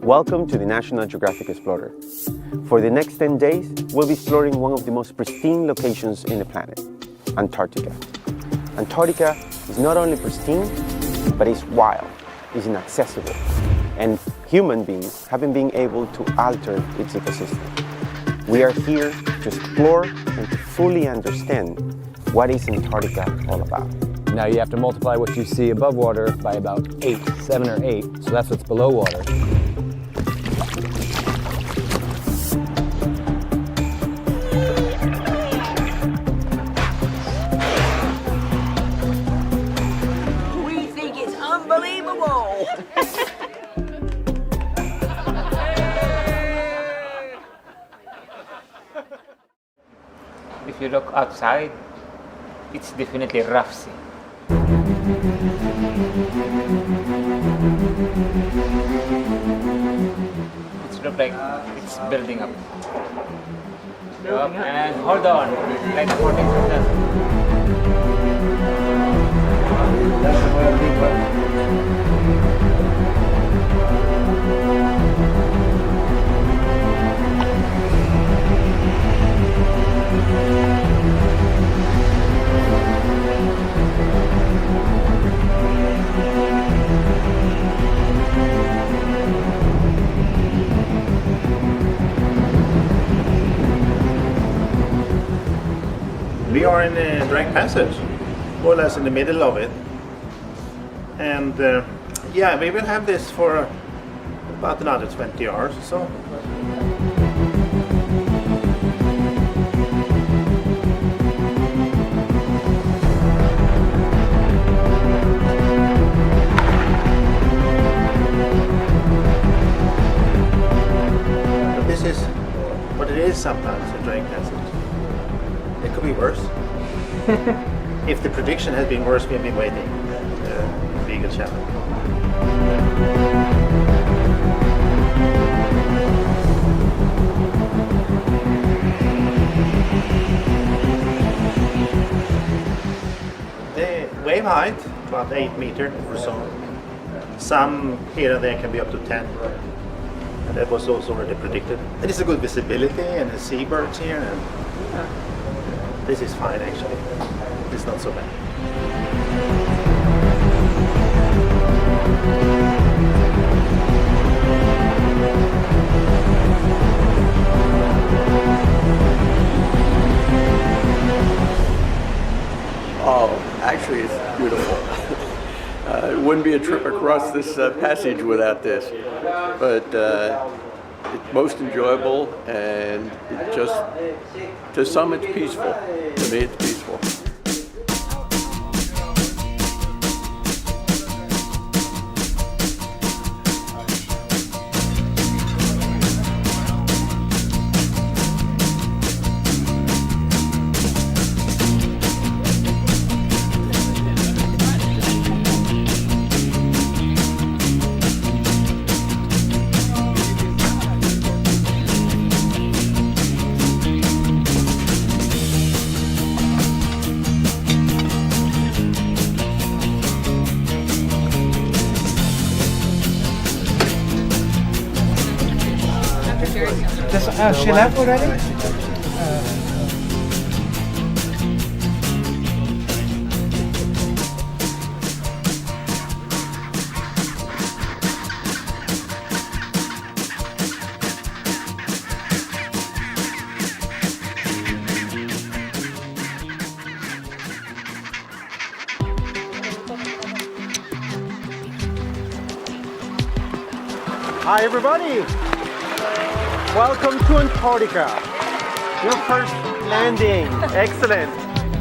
Welcome to the National Geographic Explorer. For the next 10 days, we'll be exploring one of the most pristine locations in the planet, Antarctica. Antarctica is not only pristine, but it's wild, it's inaccessible, and human beings haven't been able to alter its ecosystem. We are here to explore and to fully understand what is Antarctica all about. Now you have to multiply what you see above water by about 7 or 8, so that's what's below water. We think it's unbelievable! If you look outside, it's definitely rough sea. It looks like it's building up. And hold on, like 14 seconds. We are in a Drake Passage, more or less in the middle of it. And yeah, we will have this for about another 20 hours or so. But this is what it is sometimes, a Drake Passage. It could be worse. If the prediction had been worse, we've been waiting. Beagle Channel. The wave height, about 8 meters or so. Some here and there can be up to 10. And that was also already predicted. And it's a good visibility and the seabirds here. And this is fine actually. It's not so bad. Oh, actually it's beautiful. It wouldn't be a trip across this passage without this. But it's most enjoyable, and it just, to some it's peaceful. To me it's peaceful. She left already? Hi everybody! Welcome to Antarctica. Your first landing. Excellent.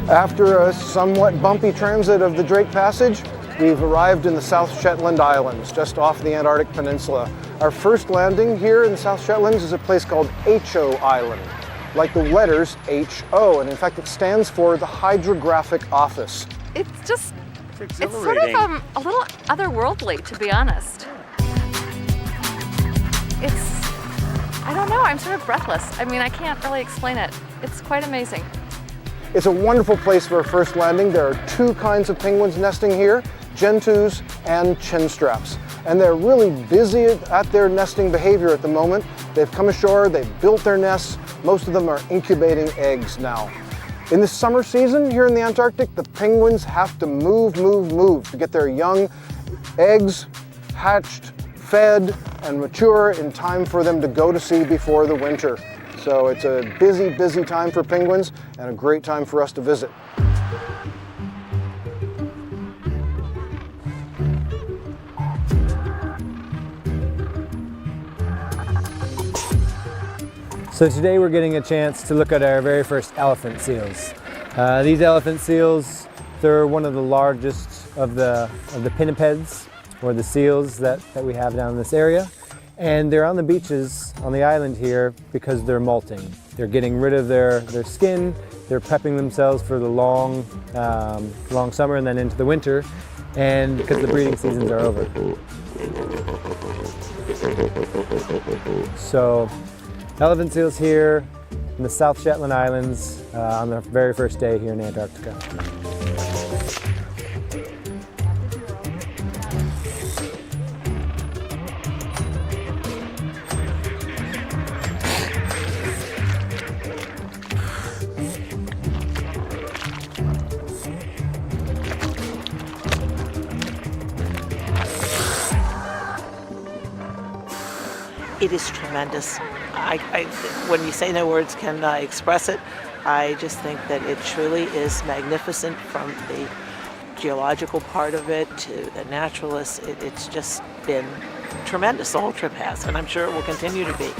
After a somewhat bumpy transit of the Drake Passage, we've arrived in the South Shetland Islands, just off the Antarctic Peninsula. Our first landing here in the South Shetlands is a place called H.O. Island, like the letters H.O., and in fact it stands for the Hydrographic Office. It's just, it's sort of a little otherworldly, to be honest. I don't know, I'm sort of breathless. I mean, I can't really explain it. It's quite amazing. It's a wonderful place for a first landing. There are two kinds of penguins nesting here, gentoos and chinstraps. and they're really busy at their nesting behavior at the moment. They've come ashore, they've built their nests. Most of them are incubating eggs now. In the summer season here in the Antarctic, the penguins have to move to get their young eggs hatched, fed, and mature in time for them to go to sea before the winter. So it's a busy time for penguins and a great time for us to visit. So today we're getting a chance to look at our very first elephant seals. These elephant seals, they're one of the largest of the pinnipeds, or the seals that we have down in this area. And they're on the beaches on the island here because they're molting. They're getting rid of their skin, they're prepping themselves for the long summer and then into the winter, and because the breeding seasons are over. So, elephant seals here in the South Shetland Islands on the very first day here in Antarctica. It is tremendous. When you say no words can express it, I just think that it truly is magnificent, from the geological part of it to the naturalists. It's just been tremendous, the whole trip has, and I'm sure it will continue to be.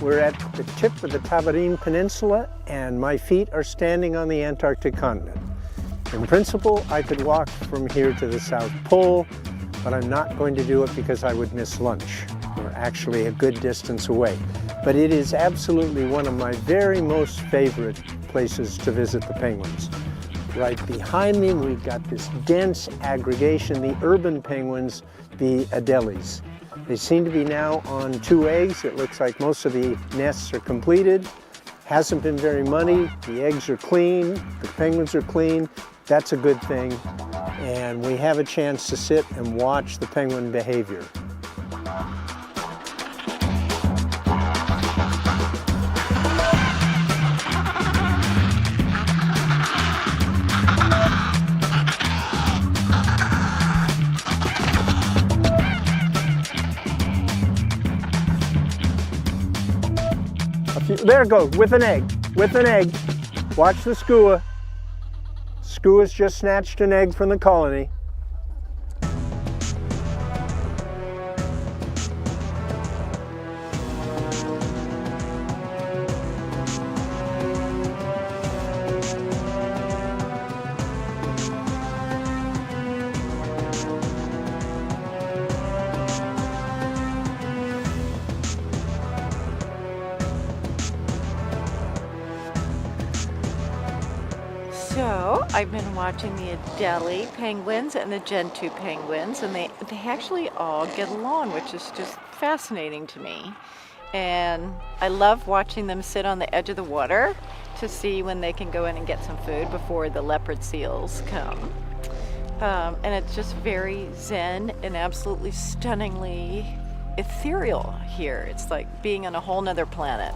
We're at the tip of the Tabarine Peninsula, and my feet are standing on the Antarctic continent. In principle, I could walk from here to the South Pole, but I'm not going to do it because I would miss lunch. We're actually a good distance away. But it is absolutely one of my very most favorite places to visit the penguins. Right behind me, we've got this dense aggregation, the urban penguins, the Adelies. They seem to be now on 2 eggs. It looks like most of the nests are completed. Hasn't been very muddy. The eggs are clean. The penguins are clean. That's a good thing. And we have a chance to sit and watch the penguin behavior. There it goes, with an egg, Watch the skua. Skua's just snatched an egg from the colony. So I've been watching the Adelie penguins and the Gentoo penguins, and they actually all get along, which is just fascinating to me. And I love watching them sit on the edge of the water to see when they can go in and get some food before the leopard seals come. And it's just very zen and absolutely stunningly ethereal here. It's like being on a whole nother planet.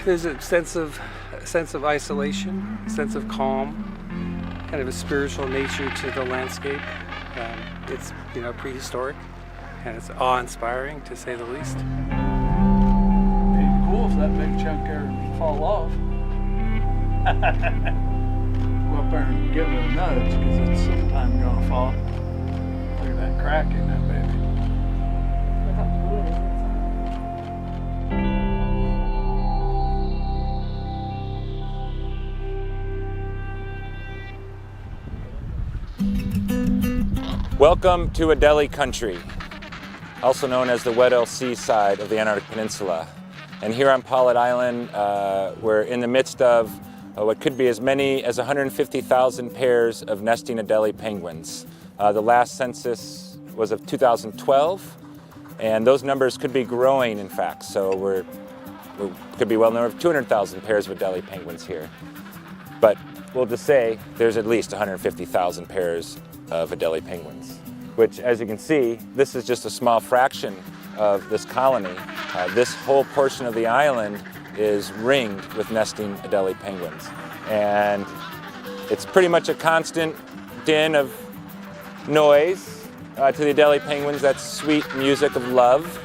There's a sense of isolation, a sense of calm, kind of a spiritual nature to the landscape. It's prehistoric, and it's awe-inspiring to say the least. It'd be cool if that big chunk there fall off. Go up there and give it a nudge because it's sometime gonna fall. Look at that crack in that baby. Welcome to Adelie Country, also known as the Weddell Sea side of the Antarctic Peninsula. And here on Paulet Island, we're in the midst of what could be as many as 150,000 pairs of nesting Adelie penguins. The last census was of 2012, and those numbers could be growing, in fact. So we could be well over 200,000 pairs of Adelie penguins here. But we'll just say there's at least 150,000 pairs of Adelie penguins, which, as you can see, this is just a small fraction of this colony. This whole portion of the island is ringed with nesting Adelie penguins. And it's pretty much a constant din of noise to the Adelie penguins. That's sweet music of love.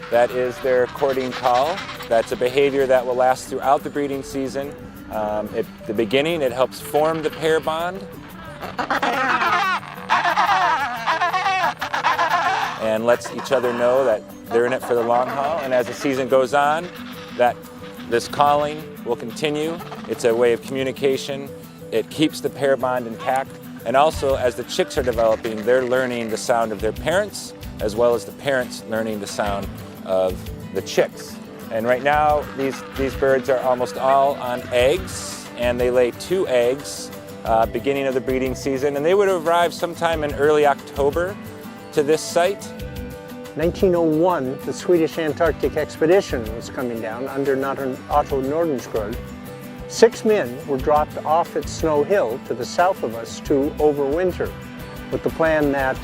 That is their courting call. That's a behavior that will last throughout the breeding season. At the beginning, it helps form the pair bond and lets each other know that they're in it for the long haul. And as the season goes on, this calling will continue. It's a way of communication. It keeps the pair bond intact. And also, as the chicks are developing, they're learning the sound of their parents, as well as the parents learning the sound of the chicks. And right now, these birds are almost all on eggs, and they lay 2 eggs beginning of the breeding season. And they would arrive sometime in early October to this site. 1901, the Swedish Antarctic expedition was coming down under Otto Nordenskjöld. 6 men were dropped off at Snow Hill to the south of us to overwinter, with the plan that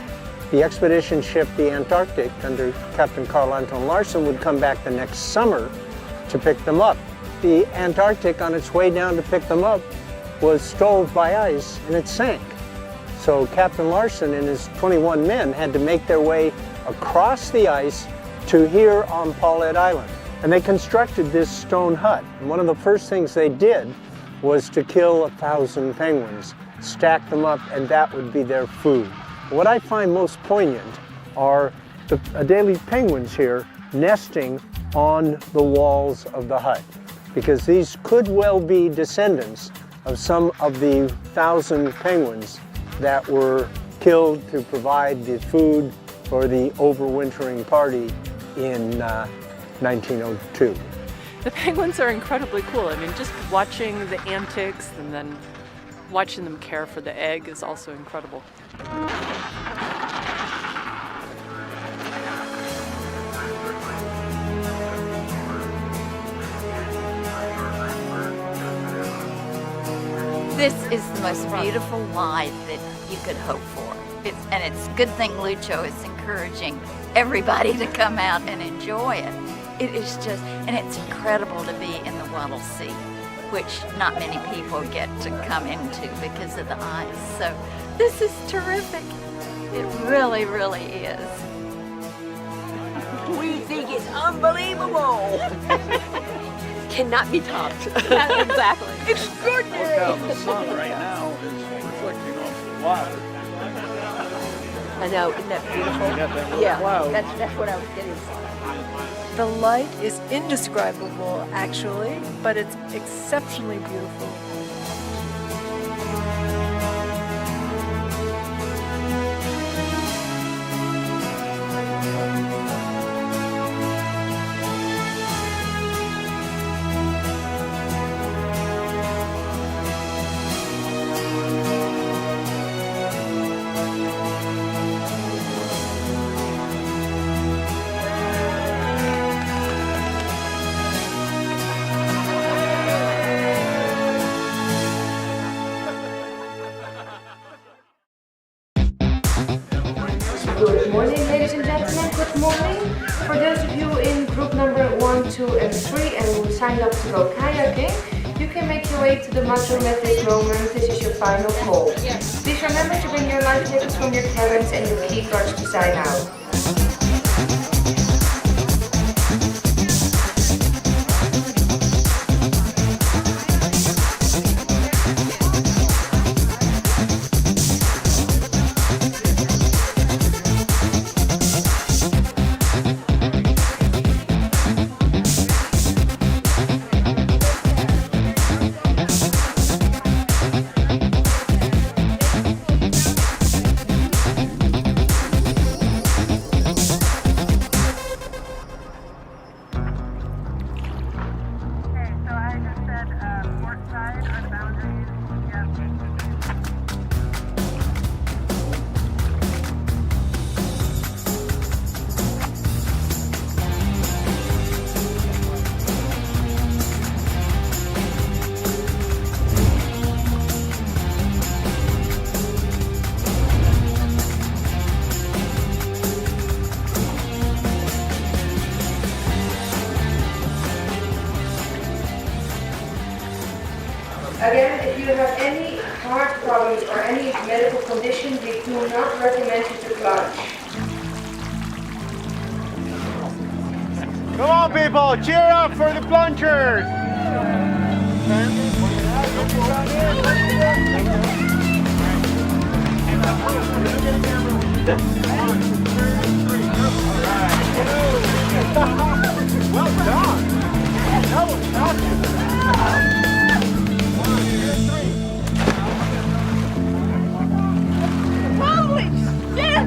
the expedition ship, the Antarctic, under Captain Carl Anton Larsen, would come back the next summer to pick them up. The Antarctic, on its way down to pick them up, was stove by ice and it sank. So Captain Larsen and his 21 men had to make their way across the ice to here on Paulet Island. And they constructed this stone hut. And one of the first things they did was to kill 1,000 penguins, stack them up, and that would be their food. What I find most poignant are the Adelie penguins here nesting on the walls of the hut, because these could well be descendants of some of the 1,000 penguins that were killed to provide the food for the overwintering party in 1902. The penguins are incredibly cool. I mean, just watching the antics and then watching them care for the egg is also incredible. This is the most beautiful life that you could hope for. And it's a good thing Lucho is encouraging everybody to come out and enjoy it. It is just, and it's incredible to be in the Weddell Sea, which not many people get to come into because of the ice. So this is terrific. It really, really is. We think it's unbelievable. Cannot be topped. Exactly. Extraordinary. Look how the sun right now is reflecting off the water. I know, isn't that beautiful? You got that little Yeah, cloud. that's what I was getting. The light is indescribable, actually, but it's exceptionally beautiful. signed up to go kayaking, you can make your way to the mud room at this moment. This is your final call. Please remember to bring your life jackets from your cabins and your key cards to sign out. Again, if you have any heart problems or any medical conditions, we do not recommend you to plunge. Come on, people, cheer up for the plungers! Well done! That was awesome! Holy shit!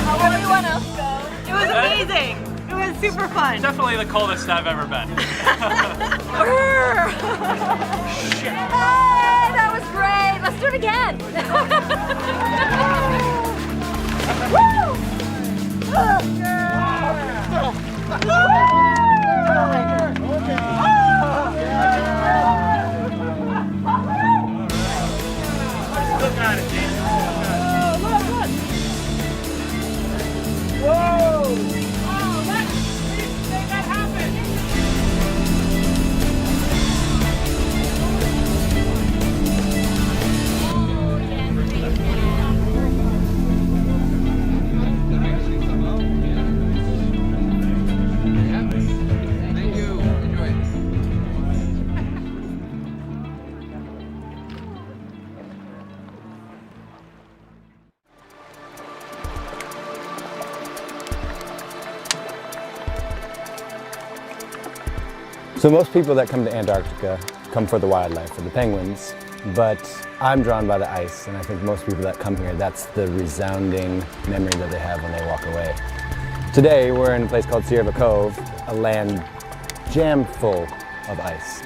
How'd everyone else go? It was amazing. It was super fun. Definitely the coldest I've ever been. Hey, that was great. Let's do it again. Look at it, James. Look. Whoa! Oh, let's make that happen! Thank you. Enjoy. So most people that come to Antarctica come for the wildlife, for the penguins, but I'm drawn by the ice, and I think most people that come here, that's the resounding memory that they have when they walk away. Today, we're in a place called Sierra Cove, a land jammed full of ice.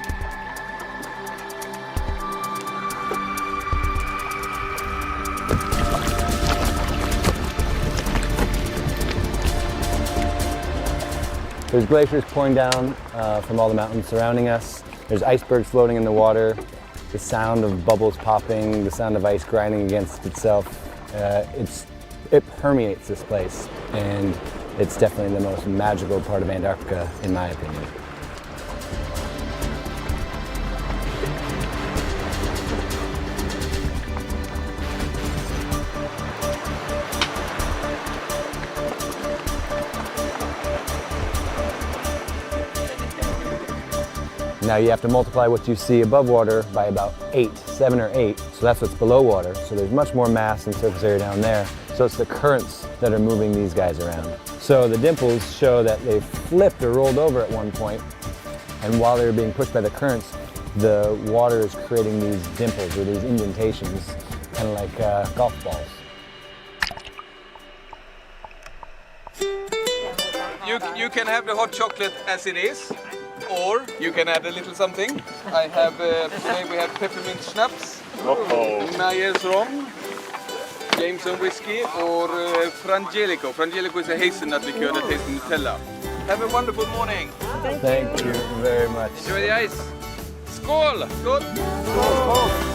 There's glaciers pouring down from all the mountains surrounding us. There's icebergs floating in the water, the sound of bubbles popping, the sound of ice grinding against itself. It permeates this place, and it's definitely the most magical part of Antarctica, in my opinion. Now you have to multiply what you see above water by about 7 or 8, so that's what's below water. So there's much more mass and surface area down there. So it's the currents that are moving these guys around. So the dimples show that they flipped or rolled over at one point, and while they were being pushed by the currents, the water is creating these dimples or these indentations, kind of like golf balls. You can have the hot chocolate as it is, or you can add a little something. I have today we have peppermint schnapps, Myers rum, Jameson whiskey, or Frangelico. Frangelico is a hazelnut liqueur that tastes Nutella. Have a wonderful morning. Thank you very much. Enjoy the ice. Skål! Skål!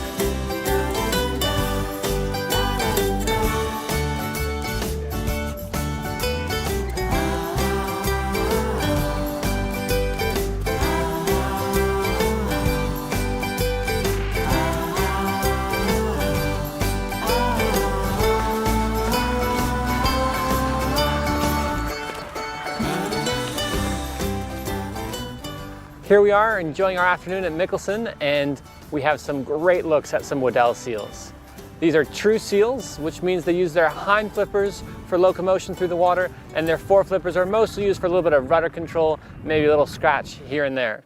Here we are enjoying our afternoon at Mikkelsen, and we have some great looks at some Waddell seals. These are true seals, which means they use their hind flippers for locomotion through the water, and their fore flippers are mostly used for a little bit of rudder control, maybe a little scratch here and there.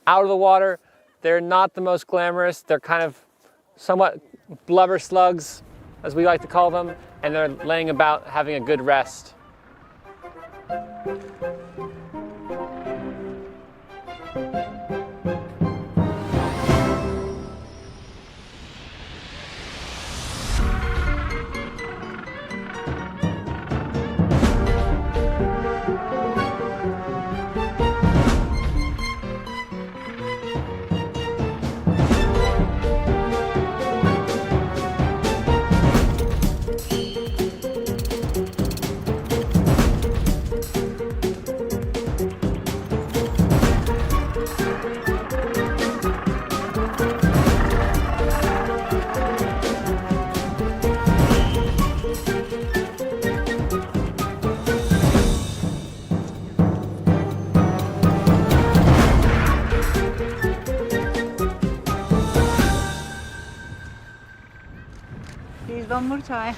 Out of the water, they're not the most glamorous. They're kind of somewhat blubber slugs, as we like to call them, and they're laying about having a good rest. Please, one more time.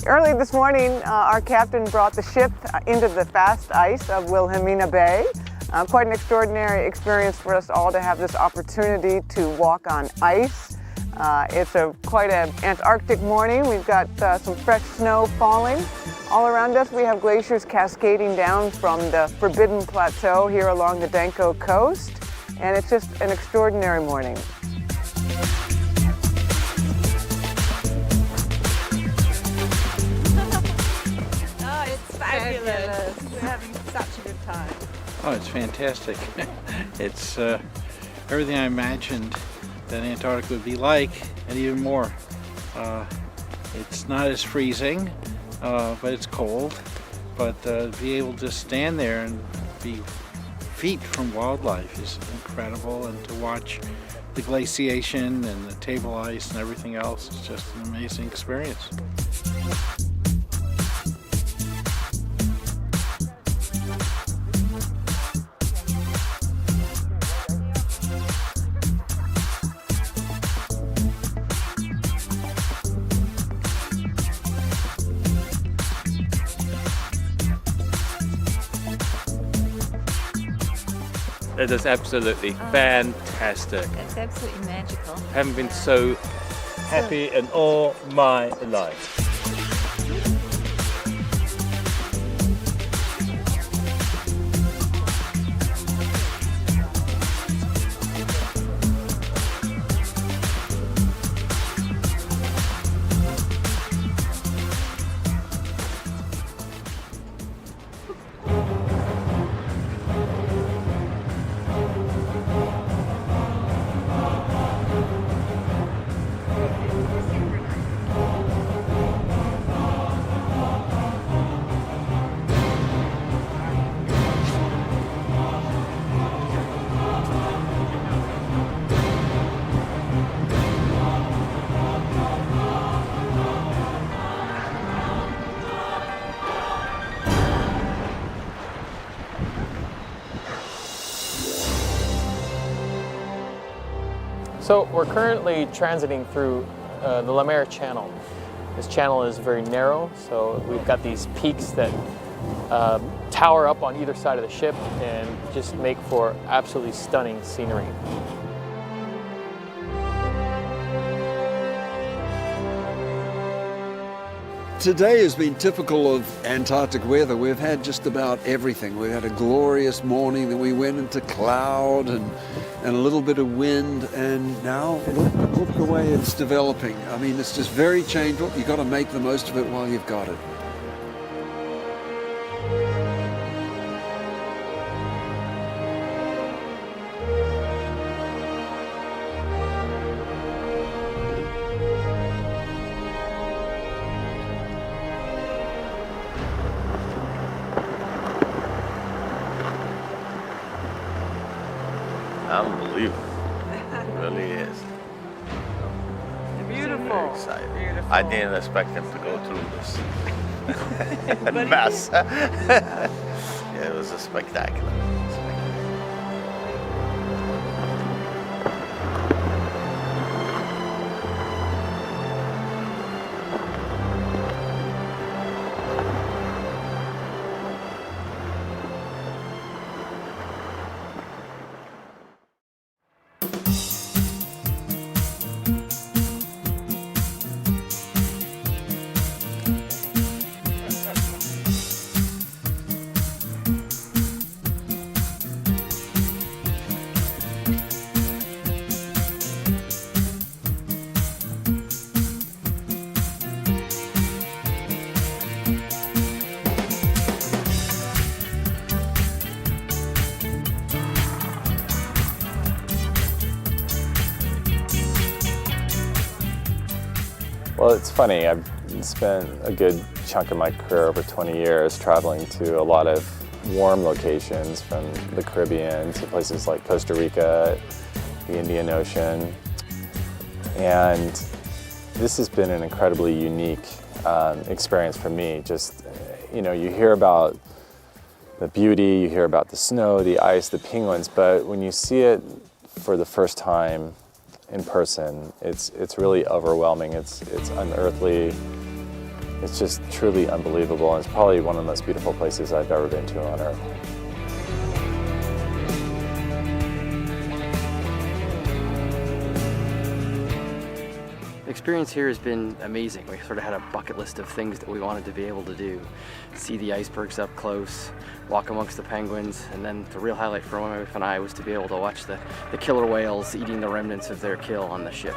Early this morning, our captain brought the ship into the fast ice of Wilhelmina Bay. Quite an extraordinary experience for us all to have this opportunity to walk on ice. It's quite an Antarctic morning. We've got some fresh snow falling. All around us we have glaciers cascading down from the Forbidden Plateau here along the Danko coast. And it's just an extraordinary morning. Oh, it's fabulous. We're having such a good time. Oh, it's fantastic. It's everything I imagined that Antarctica would be like, and even more. It's not as freezing, but it's cold. But to be able to stand there and be feet from wildlife is incredible, and to watch the glaciation and the table ice and everything else is just an amazing experience. It is absolutely fantastic. It's absolutely magical. I haven't been so happy in all my life. So we're currently transiting through the Lemaire Channel. This channel is very narrow, so we've got these peaks that tower up on either side of the ship and just make for absolutely stunning scenery. Today has been typical of Antarctic weather. We've had just about everything. We've had a glorious morning, then we went into cloud and a little bit of wind, and now look the way it's developing. I mean, it's just very changeable. You've got to make the most of it while you've got it. Unbelievable. It really is. Beautiful. Very excited. Beautiful. I didn't expect them to go through this mess. Yeah, it was a spectacular. Well, it's funny. I've spent a good chunk of my career, over 20 years, traveling to a lot of warm locations, from the Caribbean to places like Costa Rica, the Indian Ocean. And this has been an incredibly unique experience for me. Just, you know, you hear about the beauty, you hear about the snow, the ice, the penguins, but when you see it for the first time in person, it's really overwhelming. It's unearthly. It's just truly unbelievable, and it's probably one of the most beautiful places I've ever been to on Earth. The experience here has been amazing. We sort of had a bucket list of things that we wanted to be able to do. See the icebergs up close, walk amongst the penguins, and then the real highlight for my wife and I was to be able to watch the killer whales eating the remnants of their kill on the ship.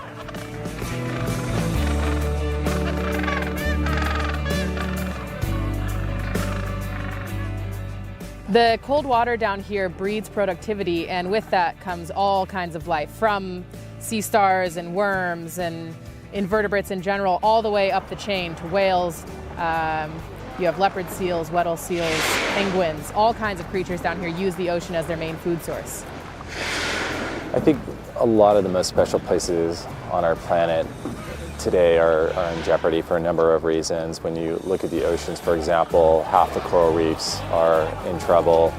The cold water down here breeds productivity, and with that comes all kinds of life, from sea stars and worms and invertebrates in general, all the way up the chain to whales. You have leopard seals, Weddell seals, penguins, all kinds of creatures down here use the ocean as their main food source. I think a lot of the most special places on our planet today are in jeopardy for a number of reasons. When you look at the oceans, for example, half the coral reefs are in trouble.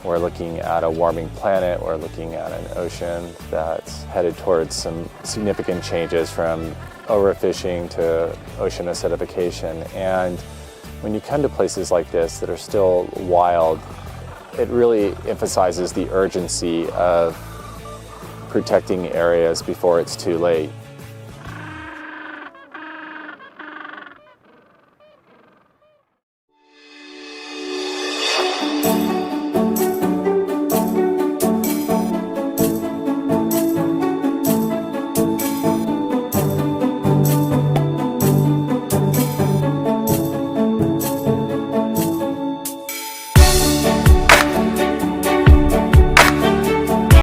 We're looking at a warming planet. We're looking at an ocean that's headed towards some significant changes, from overfishing to ocean acidification. And when you come to places like this that are still wild, it really emphasizes the urgency of protecting areas before it's too late.